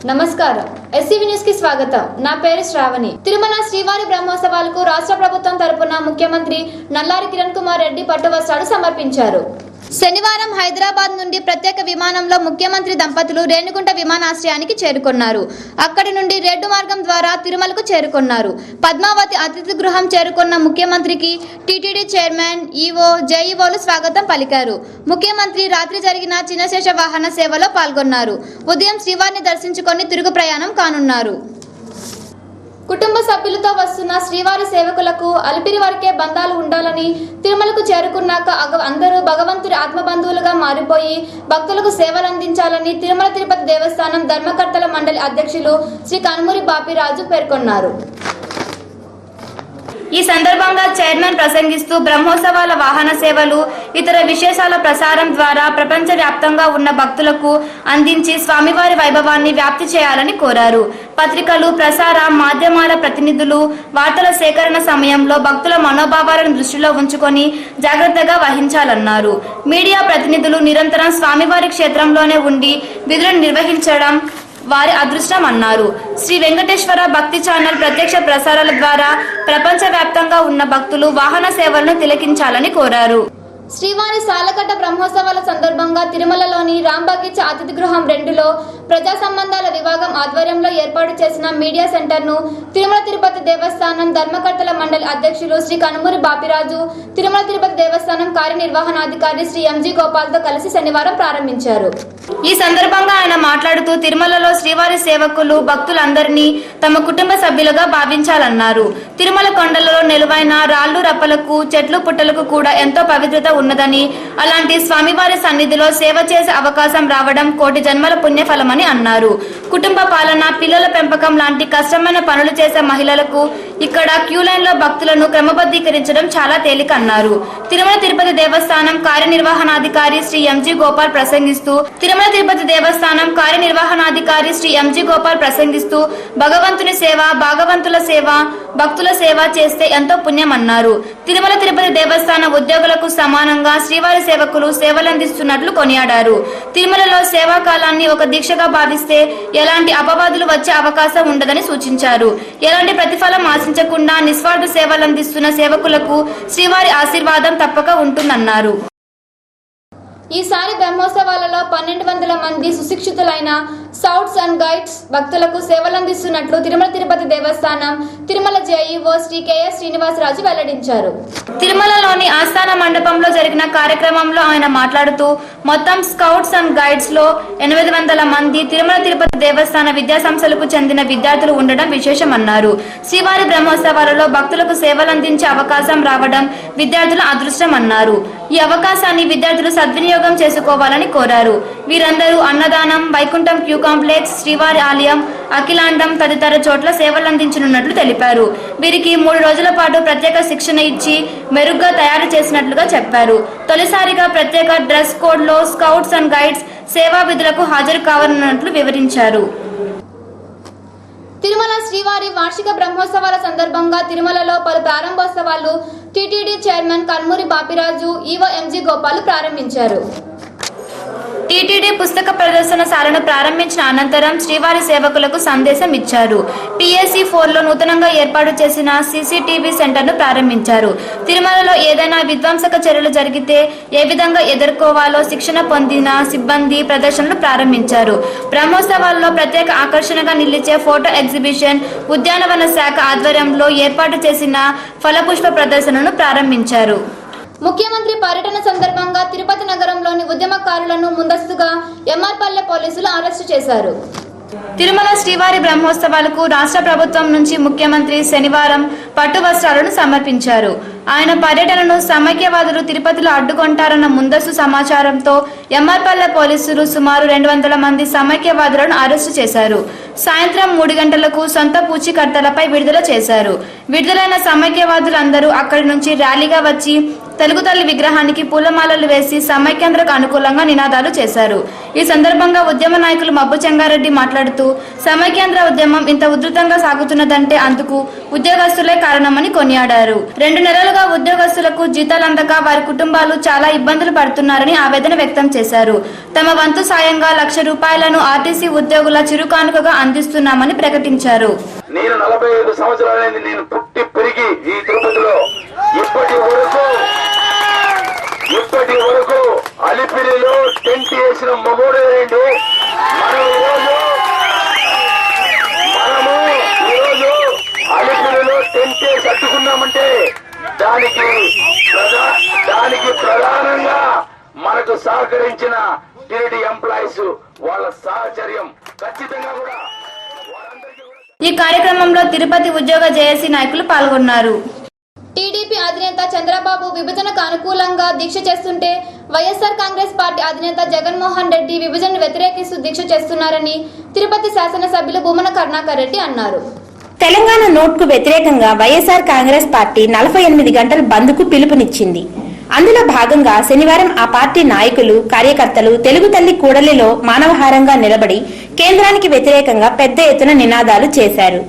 నమస్కారం SCV news కి స్వాగతం. నా పేరు శ్రావణి. తిరుమల శ్రీవారి బ్రహ్మోత్సవాలకు రాష్ట్ర ప్రభుత్వం తరపున ముఖ్యమంత్రి నల్లారి కిరణ్ కుమార్ రెడ్డి పట్టు వస్త్రాలు సమర్పించారు. శనివారం హైదరాబాద్ నుండి ప్రత్యేక విమానంలో ముఖ్యమంత్రి దంపతులు రేణిగుంట విమానాశ్రయానికి చేరుకున్నారు. అక్కడి నుండి రెడ్డు మార్గం ద్వారా తిరుమలకు చేరుకున్నారు. పద్మావతి అతిథి గృహం చేరుకున్న ముఖ్యమంత్రికి టీటీడీ చైర్మన్, ఈవో, జేఈఓలు స్వాగతం పలికారు. ముఖ్యమంత్రి రాత్రి జరిగిన చిన్నశేష వాహన సేవలో పాల్గొన్నారు. ఉదయం శ్రీవారిని దర్శించుకొని తిరుగు ప్రయాణం కానున్నారు. కుటుంబ సభ్యులతో వస్తున్న శ్రీవారి సేవకులకు అలిపిరి వరకే బంధాలు ఉండాలని, తిరుమలకు చేరుకున్నాక అందరూ భగవంతుడి ఆత్మబంధువులుగా మారిపోయి భక్తులకు సేవలు అందించాలని తిరుమల తిరుపతి దేవస్థానం ధర్మకర్తల మండలి అధ్యక్షులు శ్రీ కనుమూరి బాపిరాజు పేర్కొన్నారు. ఈ సందర్భంగా చైర్మన్ ప్రసంగిస్తూ బ్రహ్మోత్సవాల వాహన సేవలు, ఇతర విశేషాల ప్రసారం ద్వారా ప్రపంచ వ్యాప్తంగా ఉన్న భక్తులకు అందించి స్వామివారి వైభవాన్ని వ్యాప్తి చేయాలని కోరారు. పత్రికలు, ప్రసార మాధ్యమాల ప్రతినిధులు వార్తల సేకరణ సమయంలో భక్తుల మనోభావాలను దృష్టిలో ఉంచుకొని జాగ్రత్తగా వహించాలన్నారు. మీడియా ప్రతినిధులు నిరంతరం స్వామివారి క్షేత్రంలోనే ఉండి విధులను నిర్వహించడం వారి అదృష్టం అన్నారు. శ్రీ వెంకటేశ్వర భక్తి ఛానల్ ప్రత్యక్ష ప్రసారాల ద్వారా ప్రపంచవ్యాప్తంగా ఉన్న భక్తులు వాహన సేవలను తిలకించాలని కోరారు. శ్రీవారి సాలకట్ట బ్రహ్మోత్సవాల సందర్భంగా తిరుమలలోని రాంబగీచ అతిథి గృహం 2లో ప్రజా సంబంధాల విభాగం ఆధ్వర్యంలో ఏర్పాటు చేసిన మీడియా సెంటర్ను తిరుమల తిరుపతి దేవస్థానం ధర్మకర్తల మండలి అధ్యక్షులు శ్రీ కనుమూరి బాపిరాజు, తిరుమల తిరుపతి దేవస్థానం కార్యనిర్వహణాధికారి శ్రీ ఎంజీ గోపాల్తో కలిసి శనివారం ప్రారంభించారు. ఈ సందర్భంగా ఆయన మాట్లాడుతూ తిరుమలలో శ్రీవారి సేవకులు భక్తులందరినీ తమ కుటుంబ సభ్యులుగా భావించాలన్నారు. తిరుమల కొండలలో నిలువైన రాళ్లు రప్పలకు, చెట్లు పుట్టలకు కూడా ఎంతో పవిత్రత ఉన్నదని, అలాంటి స్వామివారి సన్నిధిలో సేవ చేసే అవకాశం రావడం కోటి జన్మల పుణ్యఫలమని అన్నారు. కుటుంబ పాలన, పిల్లల పెంపకం లాంటి కష్టమైన పనులు చేసే మహిళలకు ఇక్కడ క్యూలైన్ లో భక్తులను క్రమబద్ధీకరించడం చాలా తేలికన్నారు. తిరుమల తిరుపతి దేవస్థానం కార్యనిర్వహణాధికారి శ్రీ ఎంజీ గోపాల్ ప్రసంగిస్తూ భగవంతుని సేవ, భాగవంతుల సేవ, భక్తుల సేవ చేస్తే ఎంతో పుణ్యమన్నారు. తిరుమల తిరుపతి దేవస్థాన ఉద్యోగులకు సమానంగా శ్రీవారి సేవకులు సేవలందిస్తున్నట్లు కొనియాడారు. తిరుమలలో సేవా కాలాన్ని ఒక దీక్షగా భావిస్తే ఎలాంటి అపవాదులు వచ్చే అవకాశం ఉండదని సూచించారు. ఎలాంటి ప్రతిఫలం ఆశించకుండా నిస్వార్థ సేవలందిస్తున్న సేవకులకు శ్రీవారి ఆశీర్వాదం తప్పక ఉంటుందన్నారు. ఈసారి బ్రహ్మోత్సవాలలో 1200 మంది సుశిక్షితులైన స్కౌట్స్ అండ్ గైడ్స్ భక్తులకు సేవలందిస్తున్నట్లు తిరుమల తిరుపతి దేవస్థానం తిరుమల జేఈఓ శ్రీ కెఎస్ శ్రీనివాసరాజు వెల్లడించారు. తిరుమలలోని ఆస్థాన మండపంలో జరిగిన కార్యక్రమంలో ఆయన మాట్లాడుతూ మొత్తం స్కౌట్స్ అండ్ గైడ్స్ లో 800 మంది తిరుమల తిరుపతి దేవస్థాన విద్యా సంస్థలకు చెందిన విద్యార్థులు ఉండడం విశేషమన్నారు. శ్రీవారి బ్రహ్మోత్సవాలలో భక్తులకు సేవలందించే అవకాశం రావడం విద్యార్థుల అదృష్టం అన్నారు. ఈ అవకాశాన్ని విద్యార్థులు సద్వినియోగం చేసుకోవాలని కోరారు. వీరందరూ అన్నదానం, వైకుంఠం క్యూ కాంప్లెక్స్, శ్రీవారి ఆలయం, అఖిలాండం తదితర చోట్ల సేవలందించనున్నట్లు తెలిపారు. వీరికి 3 రోజుల పాటు ప్రత్యేక శిక్షణ ఇచ్చి మెరుగ్గా తయారు చేసినట్లుగా చెప్పారు. తొలిసారిగా ప్రత్యేక డ్రెస్ కోడ్ లో స్కౌట్స్ అండ్ గైడ్స్ సేవా విధులకు హాజరు కావాలన్నట్లు వివరించారు. తిరుమల శ్రీవారి వార్షిక బ్రహ్మోత్సవాల సందర్భంగా తిరుమలలో పలు ప్రారంభోత్సవాలు TTD chairman Kanumuri Bapiraju, EO MG Gopal ప్రారంభించారు. టీటీడీ పుస్తక ప్రదర్శనశాలను ప్రారంభించిన అనంతరం శ్రీవారి సేవకులకు సందేశం ఇచ్చారు. PAC 4లో నూతనంగా ఏర్పాటు చేసిన CCTV సెంటర్ను ప్రారంభించారు. తిరుమలలో ఏదైనా విధ్వంసక చర్యలు జరిగితే ఏ విధంగా ఎదుర్కోవాలో శిక్షణ పొందిన సిబ్బంది ప్రదర్శనలు ప్రారంభించారు. బ్రహ్మోత్సవాల్లో ప్రత్యేక ఆకర్షణగా నిలిచే ఫోటో ఎగ్జిబిషన్ ఉద్యానవన శాఖ ఆధ్వర్యంలో ఏర్పాటు చేసిన ఫలపుష్ప ప్రదర్శనను ప్రారంభించారు. ముఖ్యమంత్రి పర్యటన సందర్భంగా తిరుపతి నగరంలోని ఉద్యమకారులను ముందస్తుగా ఎంఆర్పల్లె పోలీసులు అరెస్టు చేశారు. తిరుమల శ్రీవారి బ్రహ్మోత్సవాలకు రాష్ట్ర ప్రభుత్వం నుంచి ముఖ్యమంత్రి శనివారం పట్టు వస్త్రాలను సమర్పించారు. ఆయన పర్యటనను సమైక్యవాదులు తిరుపతిలో అడ్డుకుంటారన్న ముందస్తు సమాచారంతో ఎంఆర్పల్లె పోలీసులు సుమారు 200 మంది సమైక్యవాదులను అరెస్టు చేశారు. సాయంత్రం 3 గంటలకు సొంత పూచీకర్తలపై విడుదల చేశారు. విడుదలైన సమైక్యవాదులందరూ అక్కడి నుంచి ర్యాలీగా వచ్చి తెలుగు తల్లి విగ్రహానికి పూలమాలలు వేసి సమైక్యాంధ్రకు అనుకూలంగా నినాదాలు చేశారు. ఈ సందర్భంగా ఉద్యమ నాయకులు మబ్బు చెంగారెడ్డి మాట్లాడుతూ సమైక్యాంధ్ర ఉద్యమం ఇంత ఉధృతంగా సాగుతున్నదంటే అందుకు ఉద్యోగస్తులే కారణమని కొనియాడారు. 2 నెలలుగా ఉద్యోగస్తులకు జీతాలు అందక వారి కుటుంబాలు చాలా ఇబ్బందులు పడుతున్నారని ఆవేదన వ్యక్తం చేశారు. తమ వంతు సాయంగా 1,00,000 రూపాయలను ఆర్టీసీ ఉద్యోగుల చిరుకానుకగా అందిస్తున్నామని ప్రకటించారు. నేను 45 సంవత్సరాలైంది నేను పుట్టి పెరిగి ఈ తిరుపతిలో ఇప్పటి వరకు అలిపిరిలో టెంట్ వేసిన మగోడేంటి. మనము ఈరోజు అలిపిరిలో టెంట్ వేసి అడ్డుకున్నామంటే దానికి ప్రధానంగా మనకు సహకరించిన టీడీ ఎంప్లాయీస్ వాళ్ళ సహచర్యం ఖచ్చితంగా కూడా. ఈ కార్యక్రమంలో తిరుపతి ఉద్యోగ జేఏసీ నాయకులు పాల్గొన్నారు. టీడీపీ అధినేత చంద్రబాబు విభజనకు అనుకూలంగా దీక్ష చేస్తుంటే వైఎస్ఆర్ కాంగ్రెస్ పార్టీ అధినేత జగన్మోహన్ రెడ్డి విభజనను వ్యతిరేకిస్తూ దీక్ష చేస్తున్నారని తిరుపతి శాసనసభ్యులు భూమన కరుణాకర్ రెడ్డి అన్నారు. తెలంగాణ నోట్కు వ్యతిరేకంగా వైఎస్ఆర్ కాంగ్రెస్ పార్టీ 48 గంటల బంద్కు పిలుపునిచ్చింది. అందులో భాగంగా శనివారం ఆ పార్టీ నాయకులు, కార్యకర్తలు తెలుగు తల్లి కూడలిలో మానవహారంగా నిలబడి కేంద్రానికి వ్యతిరేకంగా పెద్ద ఎత్తున నినాదాలు చేశారు.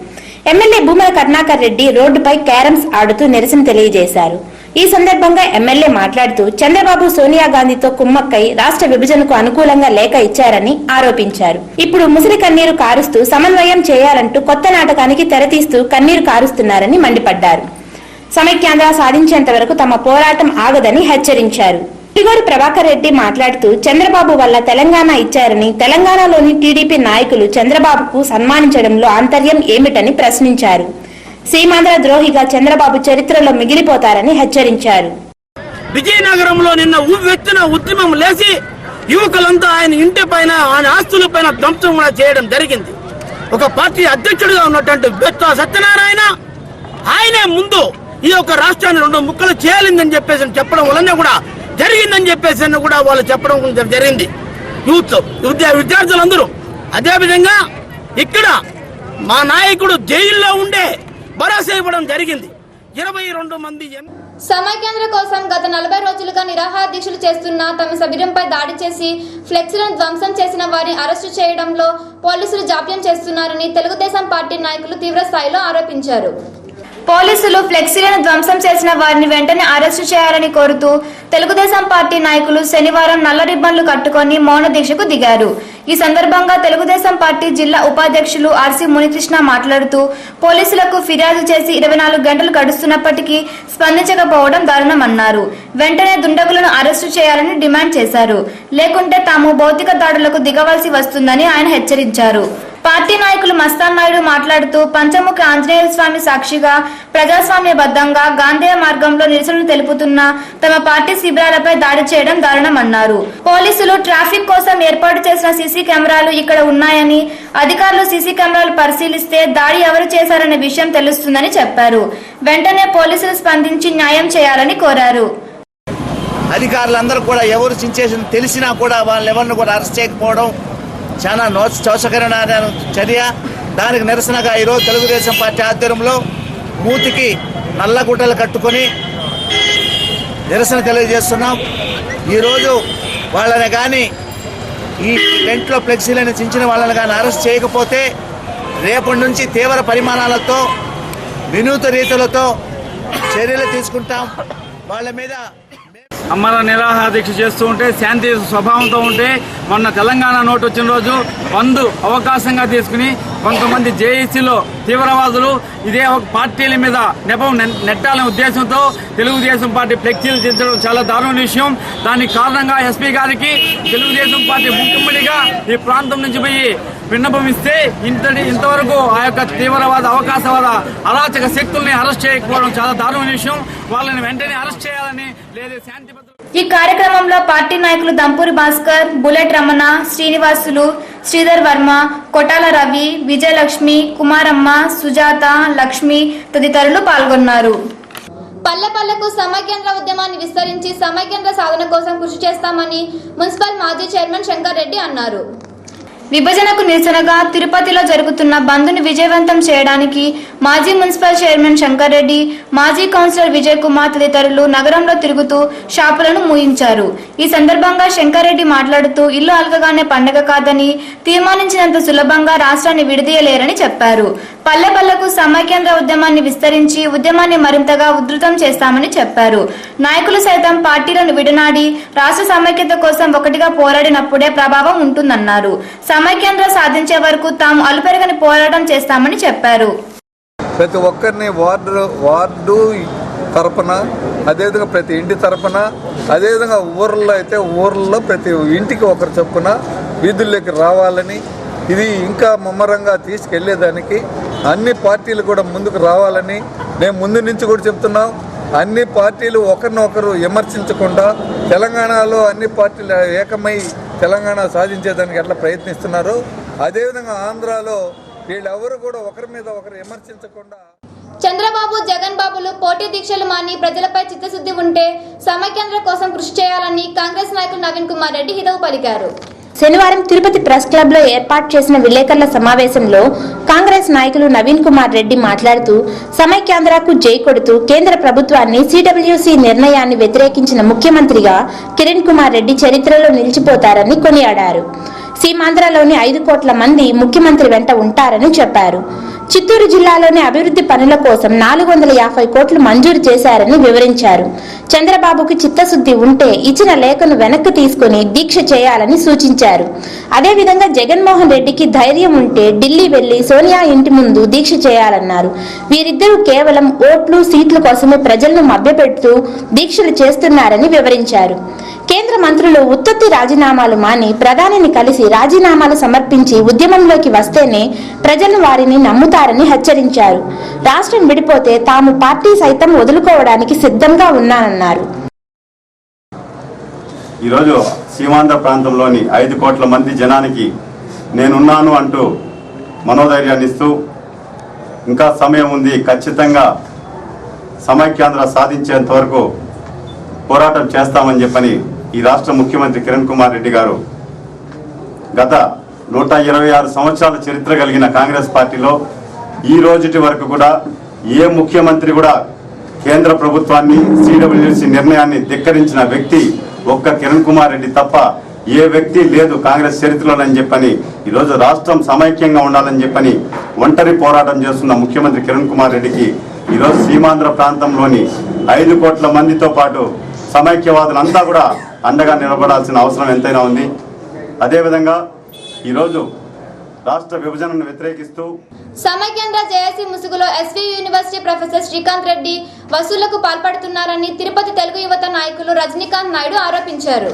ఎమ్మెల్యే భూమన కరుణాకర్ రెడ్డి రోడ్డుపై క్యారమ్స్ ఆడుతూ నిరసన తెలియజేశారు. ఈ సందర్భంగా ఎమ్మెల్యే మాట్లాడుతూ చంద్రబాబు సోనియా గాంధీతో కుమ్మక్కై రాష్ట్ర విభజనకు అనుకూలంగా లేఖ ఇచ్చారని ఆరోపించారు. ఇప్పుడు ముసిరి కన్నీరు కారుస్తూ సమన్వయం చేయాలంటూ కొత్త నాటకానికి తెరతీస్తూ కన్నీరు కారుస్తున్నారని మండిపడ్డారు. సమైక్యాంధ్ర సాధించేంత వరకు తమ పోరాటం ఆగదని హెచ్చరించారు. టిగోరు ప్రభాకర్ రెడ్డి మాట్లాడుతూ చంద్రబాబు వల్ల తెలంగాణ ఇచ్చారని, తెలంగాణలోని టీడీపీ నాయకులు చంద్రబాబుకు సన్మానించడంలో ఆంతర్యం ఏమిటని ప్రశ్నించారు. సీమాంధ్ర ద్రోహిగా చంద్రబాబు చరిత్రలో మిగిలిపోతారని హెచ్చరించారు. విజయనగరంలో నిన్న ఉవ్వెత్తున ఉద్యమం లేచి యువకులంతా ఆయన ఇంటి పైన, ఆయన ఆస్తుల పైన ధ్వంసం కూడా చేయడం జరిగింది. ఒక పార్టీ అధ్యక్షుడిగా ఉన్నటువంటి బెత్తా సత్యనారాయణ ఆయనే ముందు ఈ యొక్క రాష్ట్రాన్ని 2 ముక్కలు చేయాలిందని చెప్పేసి చెప్పడం వలన కూడా జరిగిందని చెప్పేసి కూడా వాళ్ళు చెప్పడం జరిగింది. విద్యార్థులందరూ అదేవిధంగా ఇక్కడ మా నాయకుడు జైల్లో ఉండే భరోసా ఇవ్వడం జరిగింది. 22 మంది సమైక్యాంధ్ర కోసం గత 40 రోజులుగా నిరాహార దీక్షలు చేస్తున్న తమ శిబిరంపై దాడి చేసి ఫ్లెక్సీలను ధ్వంసం చేసిన వారిని అరెస్టు చేయడంలో పోలీసులు జాప్యం చేస్తున్నారని తెలుగుదేశం పార్టీ నాయకులు తీవ్ర స్థాయిలో ఆరోపించారు. పోలీసులు ఫ్లెక్సీలను ధ్వంసం చేసిన వారిని వెంటనే అరెస్టు చేయాలని కోరుతూ తెలుగుదేశం పార్టీ నాయకులు శనివారం నల్ల రిబ్బన్లు కట్టుకొని మౌన దీక్షకు దిగారు. ఈ సందర్భంగా తెలుగుదేశం పార్టీ జిల్లా ఉపాధ్యక్షులు ఆర్సీ మునికృష్ణ మాట్లాడుతూ పోలీసులకు ఫిర్యాదు చేసి 24 గంటలు గడుస్తున్నప్పటికీ స్పందించకపోవడం దారుణమన్నారు. వెంటనే దుండగులను అరెస్టు చేయాలని డిమాండ్ చేశారు. లేకుంటే తాము భౌతిక దాడులకు దిగవలసి వస్తుందని ఆయన హెచ్చరించారు. పార్టీ నాయకులు మస్తాన్ నాయుడు మాట్లాడుతూ పంచముఖి ఆంజనేయ స్వామి సాక్షిగా ప్రజాస్వామ్యబద్ధంగా గాంధేయ మార్గంలో నిరసనలు తెలుపుతున్న తమ పార్టీ శిబిరాలపై దాడి చేయడం దారుణమన్నారు. పోలీసులు ట్రాఫిక్ కోసం ఏర్పాటు చేసిన సీసీ కెమెరాలు ఇక్కడ ఉన్నాయని, అధికారులు సీసీ కెమెరాలు పరిశీలిస్తే దాడి ఎవరు చేశారనే విషయం తెలుస్తుందని చెప్పారు. వెంటనే పోలీసులు స్పందించి న్యాయం చేయాలని కోరారు. అధికారులందరూ కూడా ఎవరు చించేసింది తెలిసినా కూడా వాళ్ళని ఎవరిని కూడా అరెస్ట్ చేయకపోవడం చాలా నోత్సకరమైన చర్య. దానికి నిరసనగా ఈరోజు తెలుగుదేశం పార్టీ ఆధ్వర్యంలో మూతికి నల్లగుడ్డలు కట్టుకొని నిరసన తెలియజేస్తున్నాం. ఈరోజు వాళ్ళని కానీ ఈ టెంట్లో ఫ్లెక్సీలను చించిన వాళ్ళని కానీ అరెస్ట్ చేయకపోతే రేపటి నుంచి తీవ్ర పరిమాణాలతో వినూత్న రీతులతో చర్యలు తీసుకుంటాం. వాళ్ళ మీద అమర నిరాహార దీక్ష చేస్తూ ఉంటే శాంతి స్వభావంతో ఉంటే మొన్న తెలంగాణ నోటు వచ్చిన రోజు బంద్ అవకాశంగా తీసుకుని కొంతమంది జేఏసీలో తీవ్రవాదులు ఇదే ఒక పార్టీల మీద నెపం నెట్టాలనే ఉద్దేశంతో తెలుగుదేశం పార్టీ ఫ్లెక్సీలు దించడం చాలా దారుణ విషయం. దానికి కారణంగా ఎస్పీ గారికి తెలుగుదేశం పార్టీ ముఖ్యమంత్రిగా ఈ ప్రాంతం నుంచి పోయి విన్నపం ఇస్తే ఇంతవరకు ఆ యొక్క తీవ్రవాద అవకాశవాద అరాచక శక్తుల్ని అరెస్ట్ చేయకపోవడం చాలా దారుణ విషయం. వాళ్ళని వెంటనే అరెస్ట్ చేయాలని లేదా శాంతి. ఈ కార్యక్రమంలో పార్టీ నాయకులు దంపూరి భాస్కర్, బుల్లెట్ రమణ, శ్రీనివాసులు, శ్రీధర్ వర్మ, కొటాల రవి, విజయలక్ష్మి, కుమారమ్మ, సుజాత, లక్ష్మి తదితరులు పాల్గొన్నారు. పల్లెపల్లెకు సమైక్యాంధ్ర ఉద్యమాన్ని విస్తరించి సమైక్యాంధ్ర సాధన కోసం కృషి చేస్తామని మున్సిపల్ మాజీ చైర్మన్ శంకర్ రెడ్డి అన్నారు. విభజనకు నిరసనగా తిరుపతిలో జరుగుతున్న బంద్ను విజయవంతం చేయడానికి మాజీ మున్సిపల్ చైర్మన్ శంకర్ రెడ్డి, మాజీ కౌన్సిలర్ విజయ్ కుమార్ తదితరులు నగరంలో తిరుగుతూ షాపులను మూయించారు. ఈ సందర్భంగా శంకర్ రెడ్డి మాట్లాడుతూ ఇల్లు అలకగానే పండగ కాదని, తీర్మానించినంత సులభంగా రాష్ట్రాన్ని విడదీయలేరని చెప్పారు. పల్లె పల్లెకు సమైక్యాంధ్ర ఉద్యమాన్ని విస్తరించి ఉద్యమాన్ని మరింతగా ఉధృతం చేస్తామని చెప్పారు. నాయకులు సైతం పార్టీలను విడనాడి రాష్ట్ర సమైక్యత కోసం ఒకటిగా పోరాడినప్పుడే ప్రభావం ఉంటుందన్నారు. సమైక్యాంధ్ర సాధించే వరకు తాము అలుపెరగని పోరాటం చేస్తామని చెప్పారు. ప్రతి ఒక్కరిని వార్డు తరపున, అదేవిధంగా ప్రతి ఇంటి తరపున, అదేవిధంగా ఊర్లో అయితే ఊర్లో ప్రతి ఇంటికి ఒకరు చొప్పున వీధుల్లోకి రావాలని, ఇది ఇంకా ముమ్మరంగా తీసుకెళ్లేదానికి అన్ని పార్టీలు కూడా ముందుకు రావాలని మేము ముందు నుంచి కూడా చెప్తున్నాం. అన్ని పార్టీలు ఒకరినొకరు విమర్శించకుండా తెలంగాణలో అన్ని పార్టీలు ఏకమై తెలంగాణ సాధించేదానికి ఎట్లా ప్రయత్నిస్తున్నారు, అదేవిధంగా ఆంధ్రాలో వీళ్ళెవరు కూడా ఒకరి మీద ఒకరు విమర్శించకుండా. చంద్రబాబు, జగన్ బాబులు పోటీ దీక్షలు మాని ప్రజలపై చిత్తశుద్ధి ఉంటే సమైక్యాంధ్ర కోసం కృషి చేయాలని కాంగ్రెస్ నాయకులు నవీన్ కుమార్ రెడ్డి హితవు పలికారు. శనివారం తిరుపతి ప్రెస్ క్లబ్ లో ఏర్పాటు చేసిన విలేకరుల సమావేశంలో కాంగ్రెస్ నాయకులు నవీన్ కుమార్ రెడ్డి మాట్లాడుతూ సమైక్యాంధ్రకు జై కొడుతూ కేంద్ర ప్రభుత్వాన్ని సిడబ్ల్యూసీ నిర్ణయాన్ని వ్యతిరేకించిన ముఖ్యమంత్రిగా కిరణ్ కుమార్ రెడ్డి చరిత్రలో నిలిచిపోతారని కొనియాడారు. సీమాంధ్రలోని 5 కోట్ల మంది ముఖ్యమంత్రి వెంట ఉంటారని చెప్పారు. చిత్తూరు జిల్లాలోని అభివృద్ధి పనుల కోసం 450 కోట్లు మంజూరు చేశారని వివరించారు. చంద్రబాబుకు చిత్తశుద్ధి ఉంటే ఇచ్చిన లేఖను వెనక్కి తీసుకుని దీక్ష చేయాలని సూచించారు. అదేవిధంగా జగన్మోహన్ రెడ్డికి ధైర్యం ఉంటే ఢిల్లీ వెళ్లి సోనియా ఇంటి ముందు దీక్ష చేయాలన్నారు. వీరిద్దరూ కేవలం ఓట్లు, సీట్ల కోసమే ప్రజలను మభ్యపెడుతూ దీక్షలు చేస్తున్నారని వివరించారు. కేంద్ర మంత్రులు ఉత్తత్తి రాజీనామాలు మాని ప్రధానిని కలిసి రాజీనామాలు సమర్పించి ఉద్యమంలోకి వస్తేనే ప్రజలు వారిని నమ్ముతారని హెచ్చరించారు. రాష్ట్రం విడిపోతే తాము పార్టీ సైతం వదులుకోవడానికి సిద్ధంగా ఉన్నానన్నారు. ఈరోజు సీమాంధ్ర ప్రాంతంలోని 5 కోట్ల మంది జనానికి నేనున్నాను అంటూ మనోధైర్యాన్ని ఇస్తూ ఇంకా సమయం ఉంది, ఖచ్చితంగా సమైక్యాంధ్ర సాధించేంత వరకు పోరాటం చేస్తామని చెప్పని ఈ రాష్ట్ర ముఖ్యమంత్రి కిరణ్ కుమార్ రెడ్డి గారు గత 126 సంవత్సరాల చరిత్ర కలిగిన కాంగ్రెస్ పార్టీలో ఈ రోజుటి వరకు కూడా ఏ ముఖ్యమంత్రి కూడా కేంద్ర ప్రభుత్వాన్ని, సిడబ్ల్యూసీ నిర్ణయాన్ని ధిక్కరించిన వ్యక్తి ఒక్క కిరణ్ కుమార్ రెడ్డి తప్ప ఏ వ్యక్తి లేదు కాంగ్రెస్ చరిత్రలోనని చెప్పని ఈరోజు రాష్ట్రం సమైక్యంగా ఉండాలని చెప్పని ఒంటరి పోరాటం చేస్తున్న ముఖ్యమంత్రి కిరణ్ కుమార్ రెడ్డికి ఈరోజు సీమాంధ్ర ప్రాంతంలోని 5 కోట్ల మందితో పాటు సమైక్యవాదులంతా కూడా అండగా నిలబడాల్సిన అవసరం ఎంతైనా ఉంది. అదేవిధంగా ఈరోజు రాష్ట్ర విభజనను వ్యతిరేకిస్తూ సమైక్యాంధ్ర జేఏసీ ముసుగులో ఎస్వి యూనివర్సిటీ ప్రొఫెసర్ శ్రీకాంత్ రెడ్డి వసూళ్లకు పాల్పడుతున్నారని తిరుపతి తెలుగు యువత నాయకులు రజనీకాంత్ నాయుడు ఆరోపించారు.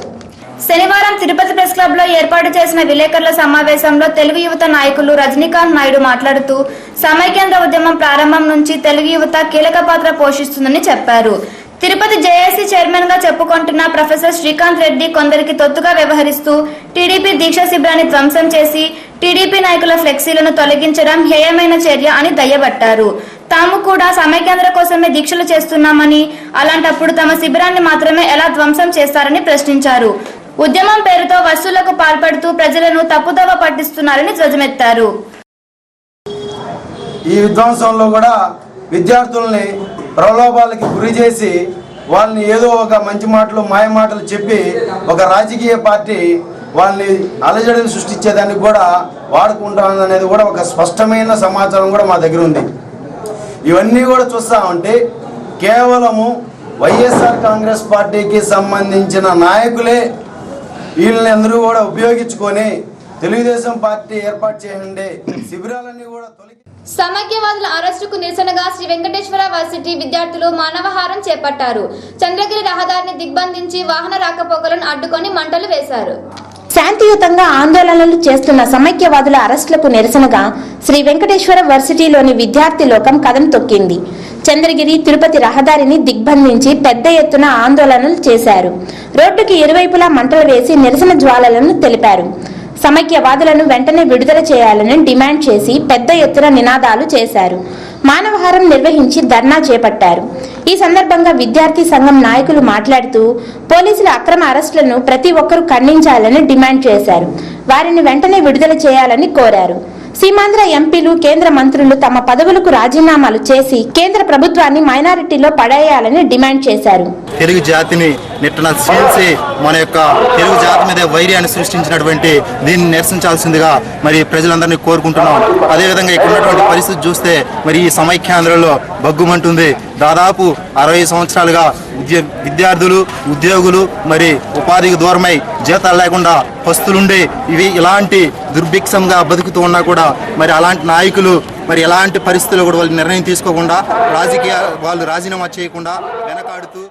శనివారం తిరుపతి ప్రెస్ క్లబ్ లో ఏర్పాటు చేసిన విలేకరుల సమావేశంలో తెలుగు యువత నాయకులు రజనీకాంత్ నాయుడు మాట్లాడుతూ సమైక్యాంధ్ర ఉద్యమం ప్రారంభం నుంచి తెలుగు యువత కీలక పాత్ర పోషిస్తుందని చెప్పారు. తిరుపతి జేఏసీ చైర్మన్ గా చెప్పుకుంటున్న ప్రొఫెసర్ శ్రీకాంత్ రెడ్డి కొందరికి తొత్తుగా వ్యవహరిస్తూ టీడీపీ దీక్ష శిబిరాన్ని ధ్వంసం చేసి టీడీపీ నాయకుల ఫ్లెక్సీలను తొలగించడం హేయమైన చర్య అని దయ్యబట్టారు. తాము కూడా సమైక్యాంధ్ర కోసమే దీక్షలు చేస్తున్నామని, అలాంటప్పుడు తమ శిబిరాన్ని మాత్రమే ఎలా ధ్వంసం చేస్తారని ప్రశ్నించారు. ఉద్యమం పేరుతో వసూళ్లకు పాల్పడుతూ ప్రజలను తప్పుదోవ పట్టిస్తున్నారని ధ్వజమెత్తారు. ఈ విధ్వంసంలో కూడా విద్యార్థుల్ని ప్రలోభాలకి గురి చేసి వాళ్ళని ఏదో ఒక మంచి మాటలు, మాయ మాటలు చెప్పి ఒక రాజకీయ పార్టీ వాళ్ళని అలజడిని సృష్టించేదానికి కూడా వాడుకుంటామనేది కూడా ఒక స్పష్టమైన సమాచారం కూడా మా దగ్గర ఉంది. ఇవన్నీ కూడా చూస్తామంటే కేవలము వైఎస్ఆర్ కాంగ్రెస్ పార్టీకి సంబంధించిన నాయకులే వీళ్ళని అందరూ కూడా ఉపయోగించుకొని తెలుగుదేశం పార్టీ ఏర్పాటు చేయండి శిబిరాలన్నీ కూడా తొలగి సమైక్యవాదుల అరెస్టుకు నిరసనగా శ్రీ వెంకటేశ్వర వర్సిటీ విద్యార్థులు మానవహారం చేపట్టారు. చంద్రగిరి రహదారిని దిగ్బంధించి వాహన రాకపోకలను అడ్డుకొని మంటలు వేశారు. శాంతియుతంగా ఆందోళనలు చేస్తున్న సమైక్యవాదుల అరెస్టులకు నిరసనగా శ్రీ వెంకటేశ్వర వర్సిటీలోని విద్యార్థి లోకం కదం తొక్కింది. చంద్రగిరి తిరుపతి రహదారిని దిగ్బంధించి పెద్ద ఎత్తున ఆందోళనలు చేశారు. రోడ్డుకి ఇరువైపులా మంటలు వేసి నిరసన జ్వాలలను తెలిపారు. సమైక్యవాదులను వెంటనే విడుదల చేయాలని డిమాండ్ చేసి పెద్ద ఎత్తున నినాదాలు చేశారు. మానవహారం నిర్వహించి ధర్నా చేపట్టారు. ఈ సందర్భంగా విద్యార్థి సంఘం నాయకులు మాట్లాడుతూ పోలీసుల అక్రమ అరెస్టులను ప్రతి ఒక్కరూ ఖండించాలని డిమాండ్ చేశారు. వారిని వెంటనే విడుదల చేయాలని కోరారు. సీమాంధ్ర ఎంపీలు, కేంద్ర మంత్రులు తమ పదవులకు రాజీనామాలు చేసి కేంద్ర ప్రభుత్వాన్ని మైనారిటీలో పడేయాలని డిమాండ్ చేశారు. తెలుగు జాతిని నిట్టన చేసి మన యొక్క తెలుగు జాతి మీద వైర్యాన్ని సృష్టించినటువంటి దీన్ని నిరసించాల్సిందిగా మరి ప్రజలందరినీ కోరుకుంటున్నాం. అదేవిధంగా ఇక్కడ ఉన్నటువంటి పరిస్థితి చూస్తే మరి ఈ సమైక్యాంధ్రలో బగ్గుమంటుంది. దాదాపు 60 సంవత్సరాలుగా విద్యార్థులు, ఉద్యోగులు మరి ఉపాధికి దూరమై జీతాలు లేకుండా పస్తులుండి ఇవి ఇలాంటి దుర్భిక్షంగా బతుకుతూ ఉన్నా కూడా మరి అలాంటి నాయకులు మరి ఎలాంటి పరిస్థితుల్లో కూడా వాళ్ళు నిర్ణయం తీసుకోకుండా వాళ్ళు రాజీనామా చేయకుండా వెనకాడుతూ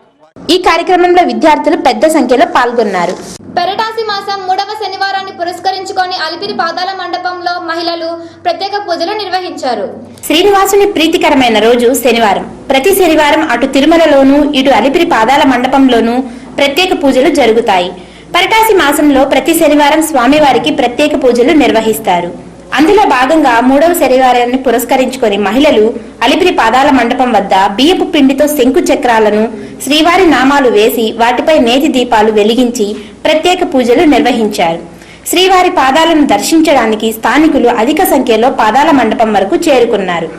ఈ కార్యక్రమంలో విద్యార్థులు పెద్ద సంఖ్యలో పాల్గొన్నారు. పెరటాసి మాసం 3వ శనివారాన్ని పురస్కరించుకొని అలిపిరి పాదాల మండపంలో మహిళలు ప్రత్యేక పూజలు నిర్వహించారు. శ్రీనివాసుని ప్రీతికరమైన రోజు శనివారం. ప్రతి శనివారం అటు తిరుమలలోనూ ఇటు అలిపిరి పాదాల మండపంలోనూ ప్రత్యేక పూజలు జరుగుతాయి. పెరటాసి మాసంలో ప్రతి శనివారం స్వామివారికి ప్రత్యేక పూజలు నిర్వహిస్తారు. అందులో భాగంగా 3వ శనివారాన్ని పురస్కరించుకొని మహిళలు అలిపిరి పాదాల మండపం వద్ద బియ్యపు పిండితో శంకు చక్రాలను, శ్రీవారి నామాలు వేసి వాటిపై నేతి దీపాలు వెలిగించి ప్రత్యేక పూజలు నిర్వహించారు. శ్రీవారి పాదాలను దర్శించడానికి స్థానికులు అధిక సంఖ్యలో పాదాల మండపం వరకు చేరుకున్నారు.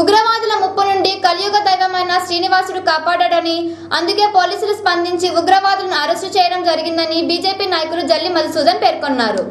ఉగ్రవాదుల ముప్పు నుండి కలియుగ దైవమైన శ్రీనివాసుడు కాపాడాడని, అందుకే పోలీసులు స్పందించి ఉగ్రవాదులను అరెస్టు చేయడం జరిగిందని బీజేపీ నాయకులు జల్లి మధుసూదన్ పేర్కొన్నారు.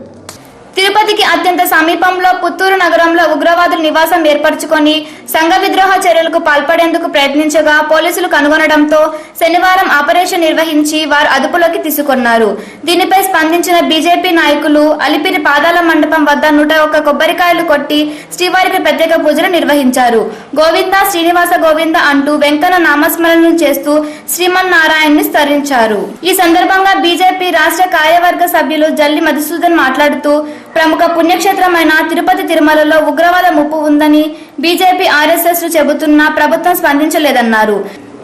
తిరుపతికి అత్యంత సమీపంలో పుత్తూరు నగరంలో ఉగ్రవాదులు నివాసం ఏర్పరచుకొని సంఘ విద్రోహ చర్యలకు పాల్పడేందుకు ప్రయత్నించగా పోలీసులు కనుగొనడంతో శనివారం ఆపరేషన్ నిర్వహించి వారు అదుపులోకి తీసుకున్నారు. దీనిపై స్పందించిన బీజేపీ నాయకులు అలిపిరి పాదాల మండపం వద్ద 101 కొబ్బరికాయలు కొట్టి శ్రీవారికి ప్రత్యేక పూజలు నిర్వహించారు. గోవింద శ్రీనివాస గోవింద అంటూ వెంకన్న నామస్మరణ చేస్తూ శ్రీమన్నారాయణ్ని స్తరించారు. ఈ సందర్భంగా బీజేపీ రాష్ట్ర కార్యవర్గ సభ్యులు జల్లి మధుసూదన్ మాట్లాడుతూ ప్రముఖ పుణ్యక్షేత్రమైన తిరుపతి తిరుమలలో ఉగ్రవాద ముప్పు ఉందని బీజేపీ, ఆర్ఎస్ఎస్ చెబుతున్నా ప్రభుత్వం స్పందించలేదన్నారు.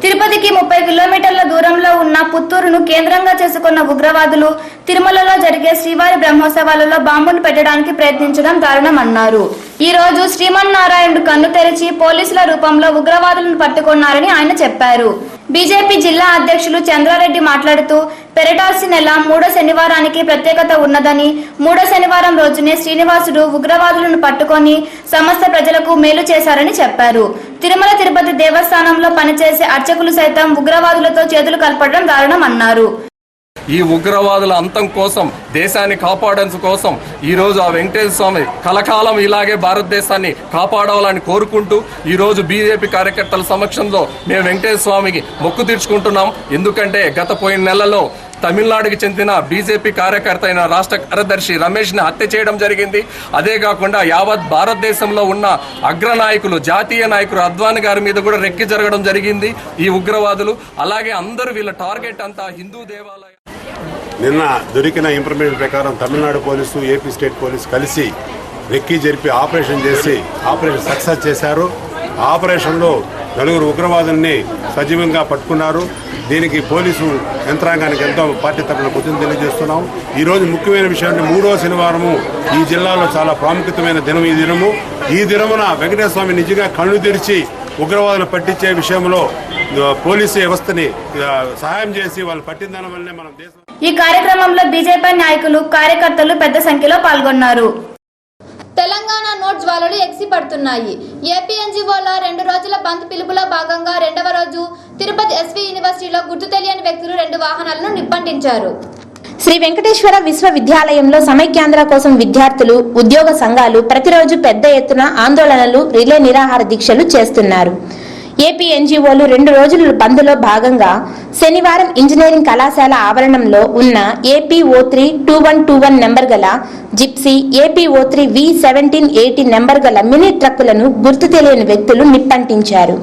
తిరుపతికి 30 కిలోమీటర్ల దూరంలో ఉన్న పుత్తూరును కేంద్రంగా చేసుకున్న ఉగ్రవాదులు తిరుమలలో జరిగే శ్రీవారి బ్రహ్మోత్సవాలలో బాంబును పెట్టడానికి ప్రయత్నించడం దారుణమన్నారు. ఈ రోజు శ్రీమన్నారాయణుడు కన్ను తెరిచి పోలీసుల రూపంలో ఉగ్రవాదులను పట్టుకున్నారని ఆయన చెప్పారు. బీజేపీ జిల్లా అధ్యక్షులు చంద్రారెడ్డి మాట్లాడుతూ పెరటాసి నెల 3వ శనివారానికి ప్రత్యేకత ఉన్నదని, 3వ శనివారం రోజునే శ్రీనివాసుడు ఉగ్రవాదులను పట్టుకొని సమస్త ప్రజలకు మేలు చేశారని చెప్పారు. తిరుమల తిరుపతి దేవస్థానంలో పనిచేసే అర్చకులు సైతం ఉగ్రవాదులతో చేతులు కలపడం దారుణమన్నారు. ఈ ఉగ్రవాదుల అంతం కోసం, దేశాన్ని కాపాడడం కోసం ఈ రోజు ఆ వెంకటేశ్వర స్వామి కలకాలం ఇలాగే భారతదేశాన్ని కాపాడాలని కోరుకుంటూ ఈ రోజు బీజేపీ కార్యకర్తల సమక్షంలో మేము వెంకటేశ్వర స్వామికి మొక్కు తీర్చుకుంటున్నాం. ఎందుకంటే గత పోయిన నెలలో తమిళనాడుకి చెందిన బీజేపీ కార్యకర్త అయిన రాష్ట్ర కార్యదర్శి రమేష్ ని హత్య చేయడం జరిగింది. అదే కాకుండా యావత్ భారతదేశంలో ఉన్న అగ్రనాయకులు, జాతీయ నాయకులు అద్వానీ గారి మీద కూడా రెక్కి జరగడం జరిగింది ఈ ఉగ్రవాదులు. అలాగే అందరూ వీళ్ళ టార్గెట్ అంతా హిందూ దేవాలయం. నిన్న దొరికిన ఇన్ఫర్మేషన్ ప్రకారం Tamil Nadu police, AP state police కలిసి రెక్కి జరిపి ఆపరేషన్ చేసి ఆపరేషన్ సక్సెస్ చేశారు. ఆపరేషన్లో 4 ఉగ్రవాదుల్ని సజీవంగా పట్టుకున్నారు. దీనికి పోలీసు యంత్రాంగానికి ఎంతో పార్టీ తరఫున కృతజ్ఞతలు తెలియజేస్తున్నాం. ఈరోజు ముఖ్యమైన విషయం, 3వ శనివారము ఈ జిల్లాలో చాలా ప్రాముఖ్యమైన దినం. ఈ దినమున వెంకటేశ్వర స్వామి నిజంగా కళ్ళు తెరిచి ఉగ్రవాదులు పట్టించే విషయంలో పోలీసు వ్యవస్థని సహాయం చేసి వాళ్ళు పట్టిన దాని వల్లనే మనం దేశం. ఈ కార్యక్రమంలో బీజేపీ నాయకులు, కార్యకర్తలు పెద్ద సంఖ్యలో పాల్గొన్నారు. తెలంగాణ నోట్ జ్వాలలు ఎగిసిపడుతున్నాయి. ఏపీ ఎన్జీఓల 2 రోజుల బంద్ పిలుపులో భాగంగా 2వ రోజు తిరుపతి ఎస్వీ యూనివర్సిటీలో గుర్తు తెలియని వ్యక్తులు 2 వాహనాలను నిప్పంటించారు. శ్రీ వెంకటేశ్వర విశ్వవిద్యాలయంలో సమైక్యాంధ్ర కోసం విద్యార్థులు, ఉద్యోగ సంఘాలు ప్రతిరోజు పెద్ద ఎత్తున ఆందోళనలు, రిలే నిరాహార దీక్షలు చేస్తున్నారు. ఏపీ ఎన్జీఓలు 2 రోజుల బంద్లో భాగంగా శనివారం ఇంజనీరింగ్ కళాశాల ఆవరణంలో ఉన్న ఏపీఓ3 2121 నెంబర్ గల జిప్సీ, ఏపీఓ3 V1780 నెంబర్ గల మినీ ట్రక్కులను గుర్తు తెలియని వ్యక్తులు నిప్పంటించారు.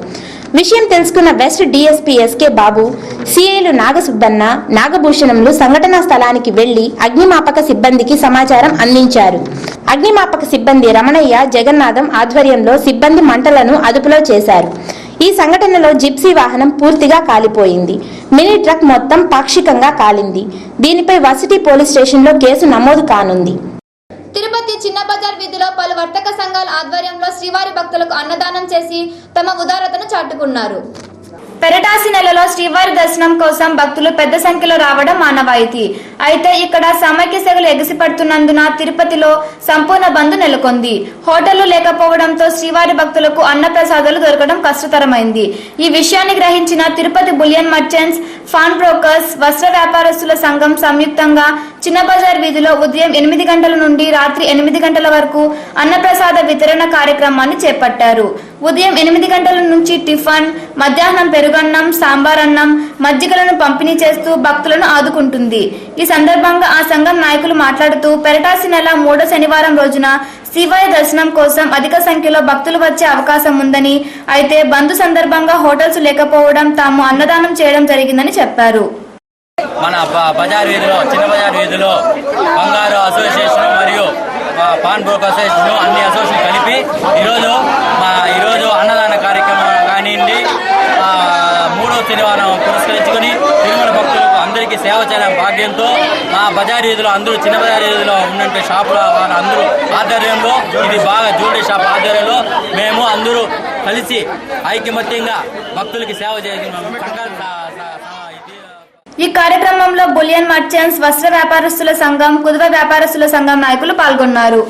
విషయం తెలుసుకున్న వెస్ట్ డీఎస్పీ ఎస్కే బాబు, సిఐలు నాగసుబ్బన్న, నాగభూషణంలు సంఘటనా స్థలానికి వెళ్లి అగ్నిమాపక సిబ్బందికి సమాచారం అందించారు. అగ్నిమాపక సిబ్బంది రమణయ్య, జగన్నాథం ఆధ్వర్యంలో సిబ్బంది మంటలను అదుపులో చేశారు. ఈ సంఘటనలో జిప్సీ వాహనం పూర్తిగా కాలిపోయింది. మినీ ట్రక్ మొత్తం పాక్షికంగా కాలింది. దీనిపై వర్సిటీ పోలీస్ స్టేషన్లో కేసు నమోదు కానుంది. తిరుపతి చిన్న బజార్ వీధిలో పలు వర్తక సంఘాల ఆధ్వర్యంలో శ్రీవారి భక్తులకు అన్నదానం చేసి తమ ఉదారతను చాటుకున్నారు. పెరటాసి నెలలో శ్రీవారి దర్శనం కోసం భక్తులు పెద్ద సంఖ్యలో రావడం ఆనవాయితీ. అయితే ఇక్కడ సమైక్య సెగలు ఎగిసిపడుతున్నందున తిరుపతిలో సంపూర్ణ బంద్ నెలకొంది. హోటళ్లు లేకపోవడంతో శ్రీవారి భక్తులకు అన్నప్రసాదాలు దొరకడం కష్టతరమైంది. ఈ విషయాన్ని గ్రహించిన Tirupati bullion merchants, pawn brokers, వస్త్ర వ్యాపారస్తుల సంఘం సంయుక్తంగా చిన్న బజార్ వీధిలో ఉదయం 8 గంటల నుండి రాత్రి 8 గంటల వరకు అన్నప్రసాద వితరణ కార్యక్రమాన్ని చేపట్టారు. ఉదయం 8 గంటల నుంచి టిఫన్, మధ్యాహ్నం పెరుగన్నం, సాంబార్ అన్నం, మజ్జిగలను పంపిణీ చేస్తూ భక్తులను ఆదుకుంటుంది. ఈ సందర్భంగా ఆ సంఘం నాయకులు మాట్లాడుతూ పెరటాసి నెల 3వ శనివారం రోజున శ్రీవారి దర్శనం కోసం అధిక సంఖ్యలో భక్తులు వచ్చే అవకాశం ఉందని, అయితే బంద్ సందర్భంగా హోటల్స్ లేకపోవడం తాము అన్నదానం చేయడం జరిగిందని చెప్పారు. మన బజార్ వీధిలో చిన్న బజార్ వీధిలో బంగారు అసోసియేషన్ మరియు పాన్ బ్రోకర్ అసోసియేషన్ అన్ని అసోసియేషన్ కలిపి ఈరోజు అన్నదాన కార్యక్రమం కానివ్వండి 3వ శనివారం పురస్కరించుకుని తిరుమల భక్తులకు అందరికీ సేవ చేయడం భాగ్యంతో మా బజార్ వీధిలో అందరూ చిన్న బజార్ వీధిలో ఉన్నటువంటి షాపుల అందరూ ఆధ్వర్యంలో ఇది బాగా జ్యువెలరీ షాప్ ఆధ్వర్యంలో మేము అందరూ కలిసి ఐకమత్యంగా భక్తులకి సేవ చేస్తున్నాము. ఈ కార్యక్రమంలో బులియన్ మర్చెంట్స్, వస్త్ర వ్యాపారస్తుల సంఘం, కుదువ వ్యాపారస్తుల సంఘం నాయకులు పాల్గొన్నారు.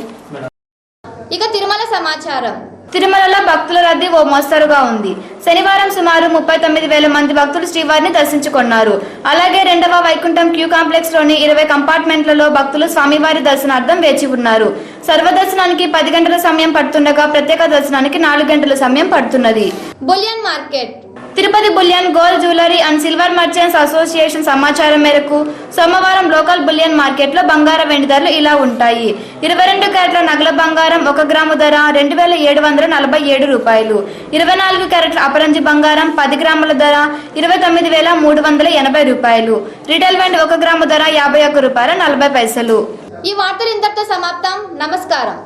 ఇక తిరుమల సమాచారం. తిరుమలలో భక్తుల రద్దీ ఓ మోస్తరుగా ఉంది. శనివారం సుమారు 39,000 మంది భక్తులు శ్రీవారిని దర్శించుకున్నారు. అలాగే 2వ వైకుంఠం క్యూ కాంప్లెక్స్ లోని 20 కంపార్ట్మెంట్లలో భక్తులు స్వామివారి దర్శనార్థం వేచి ఉన్నారు. సర్వదర్శనానికి 10 గంటల సమయం పడుతుండగా ప్రత్యేక దర్శనానికి 4 గంటల సమయం పడుతున్నది. Bullion market. Tirupati bullion, gold jewellery and silver merchants association సమాచారం మేరకు సోమవారం లోకల్ బులియన్ మార్కెట్ లో బంగారం వెండి ధరలు ఇలా ఉంటాయి. 22 క్యారెట్ల నగల బంగారం 1 గ్రాము ధర 2,747 రూపాయలు. 24 క్యారెట్ల అపరంజి బంగారం 10 గ్రాముల ధర 29,380 రూపాయలు. రిటైల్ వెండి 1 గ్రాము ధర 51 రూపాయల 40 పైసలు. ఈ వార్తలు ఇంతటితో సమాప్తం. నమస్కారం.